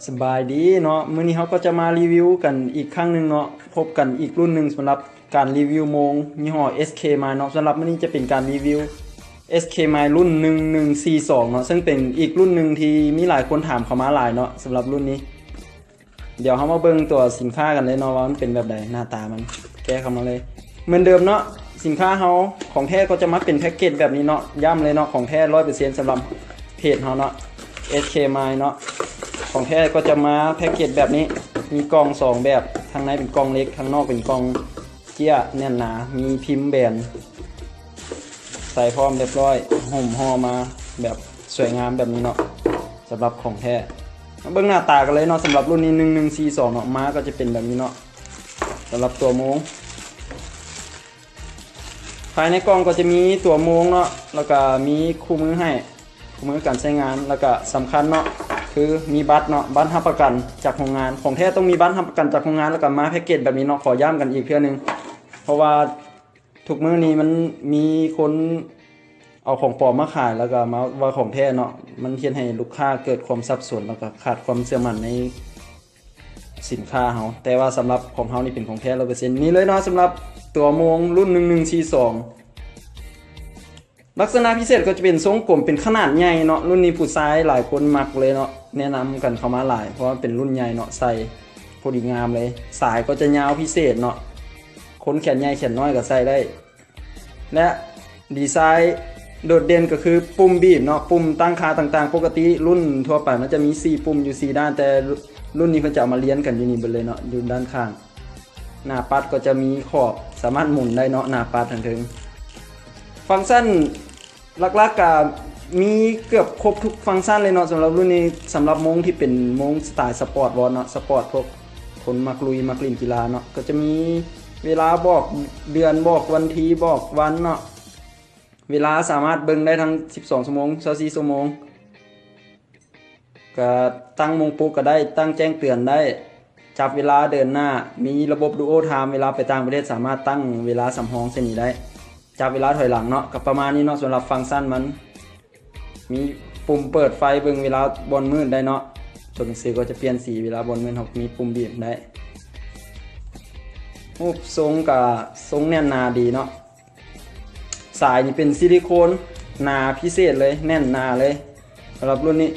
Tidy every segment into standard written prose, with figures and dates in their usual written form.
สบายดีเนาะมื้อนี้เขาก็จะมารีวิวกันอีกครั้งหนึ่งเนาะพบกันอีกรุ่นหนึ่งสำหรับการรีวิวโมงยี่ห้อ SK Mine เนาะสำหรับมื้อนี้จะเป็นการรีวิว SK Mine รุ่น1142เนาะซึ่งเป็นอีกรุ่นหนึ่งที่มีหลายคนถามเข้ามาหลายเนาะสำหรับรุ่นนี้เดี๋ยวเรามาเบิ่งตัวสินค้ากันเลยเนาะว่ามันเป็นแบบใดหน้าตามันแก้เข้ามาเลยเหมือนเดิมเนาะสินค้าเราของแท้ก็จะมาเป็นแพ็กเกจแบบนี้เนาะย้ำเลยเนาะของแท้ 100% สำหรับเพจเราเนาะ SK Mine เนาะของแท้ก็จะมาแพ็กเกจแบบนี้มีกล่อง2แบบทางในเป็นกล่องเล็กทางนอกเป็นกล่องเจี้ยแน่นหนามีพิมพ์แบนใส่พร้อมเรียบร้อยห่มห่อมาแบบสวยงามแบบนี้เนาะสำหรับของแท้เบื้องหน้าตากันเลยเนาะสำหรับรุ่นนี้1142เนาะม้าก็จะเป็นแบบนี้เนาะสำหรับตัวโมงภายในกล่องก็จะมีตัวโมงเนาะแล้วก็มีคู่มือให้คู่มือการใช้งานแล้วก็สำคัญเนาะคือมีบัตรเนาะบัตรรับประกันจากโรงงานของแท้ต้องมีบัตรรับประกันจากโรงงานแล้วก็มาแพ็กเกจแบบนี้เนาะขอย้ำกันอีกเพื่อนึงเพราะว่าทุกมื้อนี้มันมีคนเอาของปลอมมาขายแล้วก็มาว่าของแท้เนาะมันเฮ็ดให้ลูกค้าเกิดความสับสนแล้วก็ขาดความเชื่อมั่นในสินค้าเฮาแต่ว่าสำหรับของเฮานี่เป็นของแท้ 100% นี่เลยเนาะสำหรับตัวโมงรุ่น1142ลักษณะพิเศษก็จะเป็นทรงกลมเป็นขนาดใหญ่เนาะรุ่นนี้ผู้ชายหลายคนมักเลยเนาะแนะนำกันเข้ามาหลายเพราะว่าเป็นรุ่นใหญ่เนาะใส่พอดีงามเลยสายก็จะยาวพิเศษเนาะคนแขนใหญ่แขนน้อยก็ใส่ได้และดีไซน์โดดเด่นก็คือปุ่มบีบเนาะปุ่มตั้งค่าต่างๆปกติรุ่นทั่วไปมันจะมี4ปุ่มอยู่4ด้านแต่รุ่นนี้เขาจะเอามาเลี้ยงกันอยู่นี่เบิดเลยเนาะอยู่ด้านข้างหน้าปัดก็จะมีขอบสามารถหมุนได้เนาะหน้าปัดถึงฟังก์ชันหลักๆก็มีเกือบครบทุกฟังก์ชันเลยเนาะสำหรับรุ่นนี้สำหรับโมงที่เป็นโมงสไตล์สปอร์ตวอลเนาะสปอร์ตพวกคนมักลุยมักเล่นกีฬาเนาะก็จะมีเวลาบอกเดือนบอกวันทีบอกวันเนาะเวลาสามารถเบิ่งได้ทั้ง12ชั่วโมง24ชั่วโมงก็ตั้งโมงปลุกก็ได้ตั้งแจ้งเตือนได้จับเวลาเดินหน้ามีระบบดูโอไทม์เวลาไปต่างประเทศสามารถตั้งเวลาสำรองเส้นนี้ได้จับเวลาถอยหลังเนาะกับประมาณนี้เนาะสำหรับฟังก์ชันมันมีปุ่มเปิดไฟเบิ่งเวลาบนมืดได้เนาะตัวหนังสือก็จะเปลี่ยนสีเวลาบนมืดมีปุ่มบีบได้รูปทรงกับทรงแน่นหนาดีเนาะสายนี่เป็นซิลิโคนหนาพิเศษเลยแน่นหนาเลยสำหรับรุ่นนี้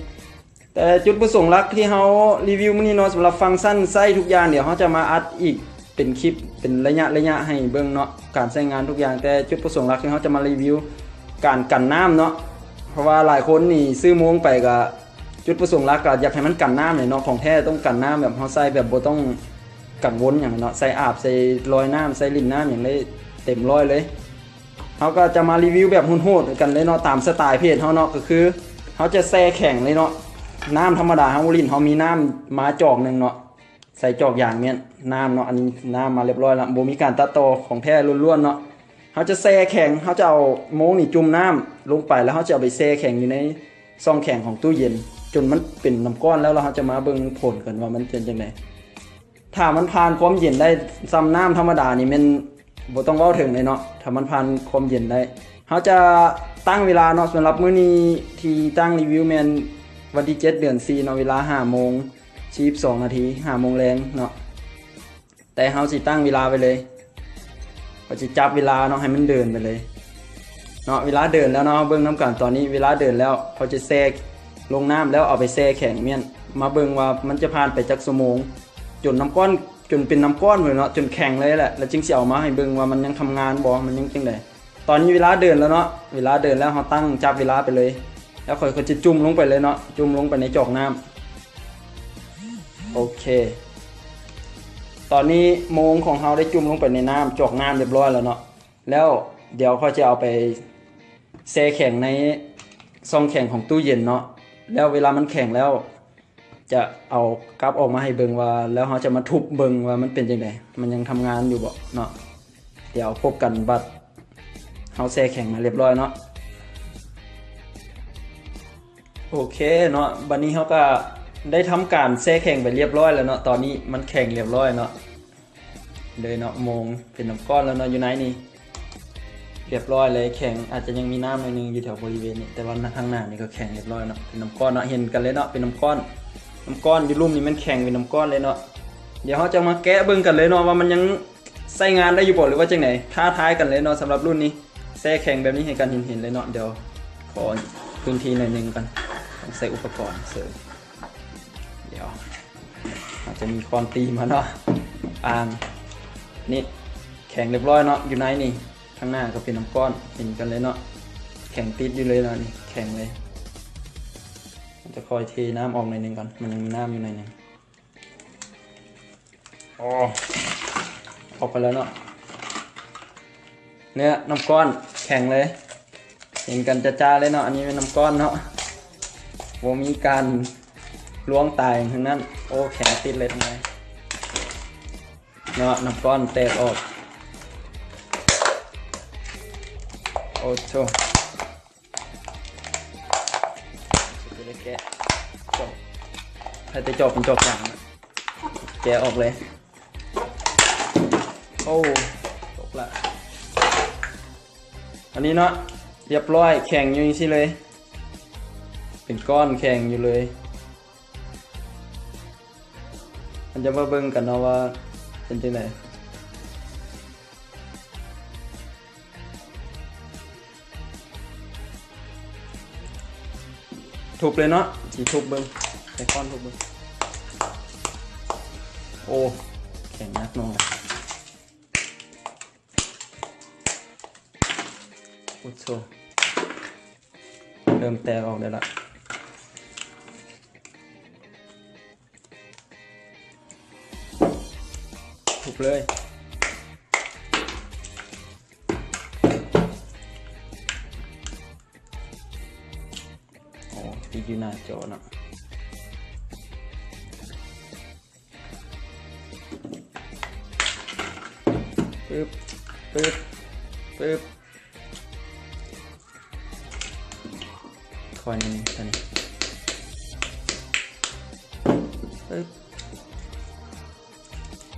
แต่จุดประสงค์หลักที่เขารีวิวมื้อนี้เนาะสำหรับฟังก์ชันไส้ทุกอย่างเดี๋ยวเขาจะมาอัดอีกเป็นคลิปเป็นระยะให้เบิ่งเนาะการใช้งานทุกอย่างแต่จุดประสงค์หลักที่เขาจะมารีวิวการกันน้ำเนาะเพราะว่าหลายคนนี่ซื้อโมงไปก็จุดประสงค์หลักก็อยากให้มันกันน้ำเลยเนาะของแท้ต้องกันน้ำแบบเขาใส่แบบบ่ต้องกังวลอย่างเนาะใส่อาบใส่ลอยน้ำใส่ลิ่นน้ำอย่างได้เต็มร้อยเลยเขาก็จะมารีวิวแบบโหดๆกันเลยเนาะตามสไตล์เพจเขาเนาะก็คือเขาจะแช่แข็งเลยเนาะน้ำธรรมดาเขาลิ่นเขามีน้ำมาจอกหนึ่งเนาะใส่จอกอย่างเนี้ยน้ำเนาะอันนี้น้ำมาเรียบร้อยแล้วโบมีการตัดต่อของแท้ล้วนๆเนาะเขาจะแช่แข็งเขาจะเอาโม้นี่จุ่มน้ำลงไปแล้วเขาจะเอาไปแช่แข็งอยู่ในซองแข็งของตู้เย็นจนมันเป็นน้ำก้อนแล้วเราจะมาเบิ่งผลกันว่ามันเป็นยังไงถ้ามันผ่านความเย็นได้ซ้ำน้ำธรรมดานี่มันบ่ต้องเว้าถึงเลยเนาะถ้ามันผ่านความเย็นได้เขาจะตั้งเวลาเนาะสำหรับมื้อนี้ที่ตั้งรีวิวแมนวันที่7 เดือน 4เนาะเวลา 5:42 นาที 5 โมงแรงเนาะแต่เฮาสิตั้งเวลาไปเลยก็จะจับเวลาเนาะให้มันเดินไปเลยเนาะเวลาเดินแล้วเนาะเบิ่งน้ำกันตอนนี้เวลาเดินแล้วเขาจะแช่ลงน้ำแล้วเอาไปแช่แข็งเมียนมาเบิ่งว่ามันจะผ่านไปจักชั่วโมงจนน้ำก้อนจนเป็นน้ำก้อนเลยเนาะจนแข็งเลยแหละแล้วจึงสิเอามาให้เบิ่งว่ามันยังทำงานบ่มันยังจังได๋ตอนนี้เวลาเดินแล้วเนาะเวลาเดินแล้วเฮาตั้งจับเวลาไปเลยแล้วค่อยๆจะจุ่มลงไปเลยเนาะจุ่มลงไปในจอกน้ำโอเคตอนนี้โมงของเราได้จุ่มลงไปในน้ำจอกน้ำเรียบร้อยแล้วเนาะแล้วเดี๋ยวเขาจะเอาไปแช่แข็งในซองแข็งของตู้เย็นเนาะแล้วเวลามันแข็งแล้วจะเอากลับออกมาให้เบิ่งว่าแล้วเขาจะมาทุบเบิ่งว่ามันเป็นจังได๋มันยังทำงานอยู่บ่เนาะเดี๋ยวพบกันบัดเขาแช่แข็งมาเรียบร้อยเนาะโอเคเนาะบัดนี้เขาก็ได้ทำการแช่แข็งไปเรียบร้อยแล้วเนาะตอนนี้มันแข็งเรียบร้อยเนาะเลยเนาะโมงเป็นน้ำก้อนแล้วเนาะอยู่ไหนนี่เรียบร้อยเลยแข็งอาจจะยังมีน้ำหน่อยนึงอยู่แถวบริเวณนี้แต่ว่าข้างหน้านี่ก็แข็งเรียบร้อยเนาะเป็นน้ำก้อนเนาะเห็นกันเลยเนาะเป็นน้ำก้อน น้ำก้อนอยู่ลุ่มนี่มันแข็งเป็นน้ำก้อนเลยเนาะเดี๋ยวเขาจะมาแกะเบิ่งกันเลยเนาะว่ามันยังใช้งานได้อยู่บ่หรือว่าจังไหนท้าทายกันเลยเนาะสำหรับรุ่นนี้แซ่แข็งแบบนี้ให้กันเห็นเลยเนาะเดี๋ยวขอพื้นที่หน่อยนึงกันต้องใส่อุปกรณ์เสริมเดี๋ยวอาจจะมีความตีมาเนาะอ่างนี่แข็งเรียบร้อยเนาะอยู่ในนี่ข้างหน้าก็เป็นน้ำก้อนเห็นกันเลยเนาะแข็งติดอยู่เลยเนาะนี่แข็งเลยจะคอยเทน้ำออกหน่อยนึงก่อนมันยังมีน้ำอยู่หน่อยนึงออกไปแล้วเนาะเนี่ยน้ำก้อนแข็งเลยเห็นกันจ้าๆเลยเนาะอันนี้เป็นน้ำก้อนเนาะโมมีการล้วงตายทั้งนั้นโอ้แข็งติดเลยทั้งนั้นเนาะน้ำก้อนแตกออกโอ้โชจะได้แกะจบถ้าจะจบเป็นจบอย่างแกะออกเลยโอ้จบละอันนี้เนาะเรียบร้อยแข็งอยู่นี่เลยเป็นก้อนแข็งอยู่เลยมันจะมาเบิ่งกันเนาะว่าเป็นจังไดทุบเลยเนาะสีทุบเบิ่งใส่ก้อนทุบเบิ่งโอ้แข็งนักหน่อยโอ้โหเริ่มแตกออกได้ละทุบเลยโอ้ตีอยู่หน้าจอเนาะปึ๊บปึ๊บปึ๊บคอยนี่ตัวนี้ปึ๊บ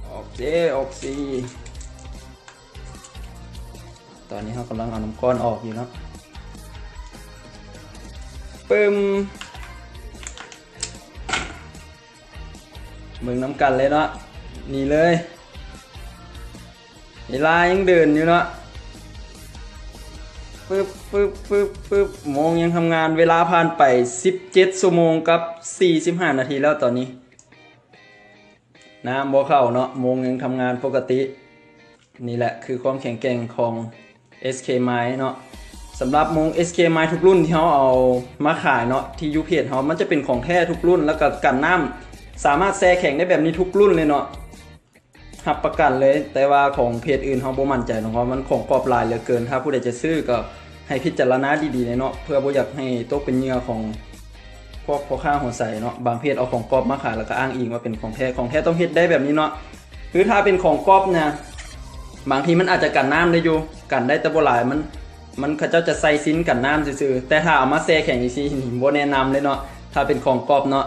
ออกสิตอนนี้เขากำลังเอาน้ำก้อนออกอยู่เนาะปึ้มมึงน้ำกันเลยเนาะนี่เลยเวลายังเดินอยู่เนาะปึ๊บโมงยังทำงานเวลาผ่านไป17 ชั่วโมงกับ45 นาทีแล้วตอนนี้น้ำบ่เข้าเนาะโมงยังทำงานปกตินี่แหละคือความแข็งแกร่งของ SK Mine เนาะสำหรับโมง SK Mine ทุกรุ่นที่เขาเอามาขายเนาะที่ยูเพจเขามันจะเป็นของแท้ทุกรุ่นแล้วก็กันน้ำสามารถแช่แข็งได้แบบนี้ทุกรุ่นเลยเนาะรับประกันเลยแต่ว่าของเพจอื่นเขาบ่มั่นใจเนาะเพราะมันของกรอบลายเหลือเกินถ้าผู้ใดจะซื้อก็ให้พิจารณาดีๆเลยเนาะเพื่อบ่อยากให้ตกเป็นเหยื่อของพวกพ่อค้าหัวใสเนาะบางเพจเอาของกรอบมาขายแล้วก็อ้างอิงว่าเป็นของแท้ต้องเฮ็ดได้แบบนี้เนาะคือถ้าเป็นของกรอบเนี่ยบางทีมันอาจจะกันน้ำได้อยู่กันได้แต่บ่หลายมันเขาเจ้าจะใส่ซิ้นกันน้ำซื่อๆแต่ถ้าเอามาแช่แข็งอีกทีบ่แนะนำเลยเนาะถ้าเป็นของกรอบเนาะ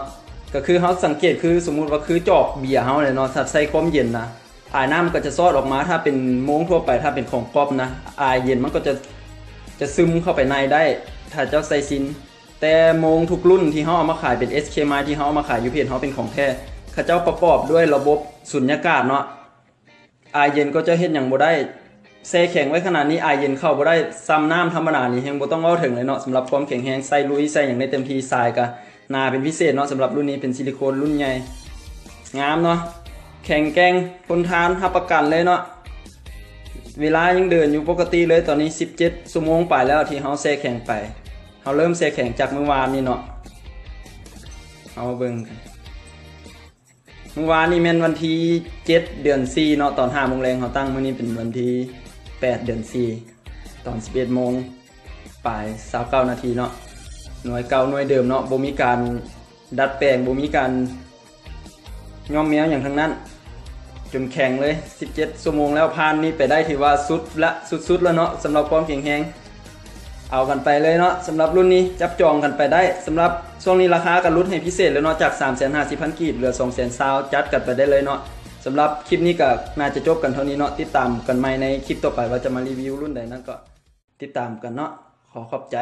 ก็คือเขาสังเกตคือสมมุติว่าคือจอกเบียร์เฮาเลยเนาะถ้าใส่ความเย็นนะอายน้ำมันก็จะซอดออกมาถ้าเป็นโม้งทั่วไปถ้าเป็นของกรอบนะอายเย็นมันก็จะซึมเข้าไปในได้ถ้าเจ้าใส่ซิ้นแต่โม้งทุกรุ่นที่เขาเอามาขายเป็น SK Mine ที่เขาเอามาขายอยู่เพจเขาเป็นของแท้เขาเจ้าประกอบด้วยระบบสุญญากาศเนาะอายเย็นก็จะเฮ็ดหยังบ่ได้แช่แข็งไว้ขนาดนี้อายเย็นเข้าบ่ได้ซ้ำน้ำธรรมดานี่แฮงบ่ต้องเว้าถึงเลยเนาะสำหรับความแข็งแรงใส่ลุยใส่หยังได้เต็มที่ทรายก็นาเป็นพิเศษเนาะสำหรับรุ่นนี้เป็นซิลิโคนรุ่นใหญ่งามเนาะแข็งแกร่งทนทานรับประกันเลยเนาะเวลายังเดินอยู่ปกติเลยตอนนี้17 ชั่วโมงไปแล้วที่เฮาแช่แข็งไปเฮาเริ่มแช่แข็งจากเมื่อวานนี่เนาะเอามาเบิ่งกันเมื่อวานนี่แม่นวันที่7 เดือน 4เนาะตอน 5 โมงแรงเฮาตั้งมื้อนี้เป็นวันที่8 เดือน 4ตอน 11 โมงปลาย29 นาทีเนาะหน่วยเก่าหน่วยเดิมเนาะบ่มีการดัดแปลงบ่มีการย้อมแมวอย่างทั้งนั้นจนแข็งเลย17 ชั่วโมงแล้วผ่านนี้ไปได้ถือว่าสุดแล้วเนาะสำหรับความแข็งแรงเอากันไปเลยเนาะสำหรับรุ่นนี้จับจองกันไปได้สำหรับช่วงนี้ราคากันลดให้พิเศษเลยเนาะจาก 350,000 กีบเหลือ 200,000 จัดกันไปได้เลยเนาะสำหรับคลิปนี้ก็น่าจะจบกันเท่านี้เนาะติดตามกันใหม่ในคลิปต่อไปว่าจะมารีวิวรุ่นใดนั้นก็ติดตามกันเนาะขอขอบใจ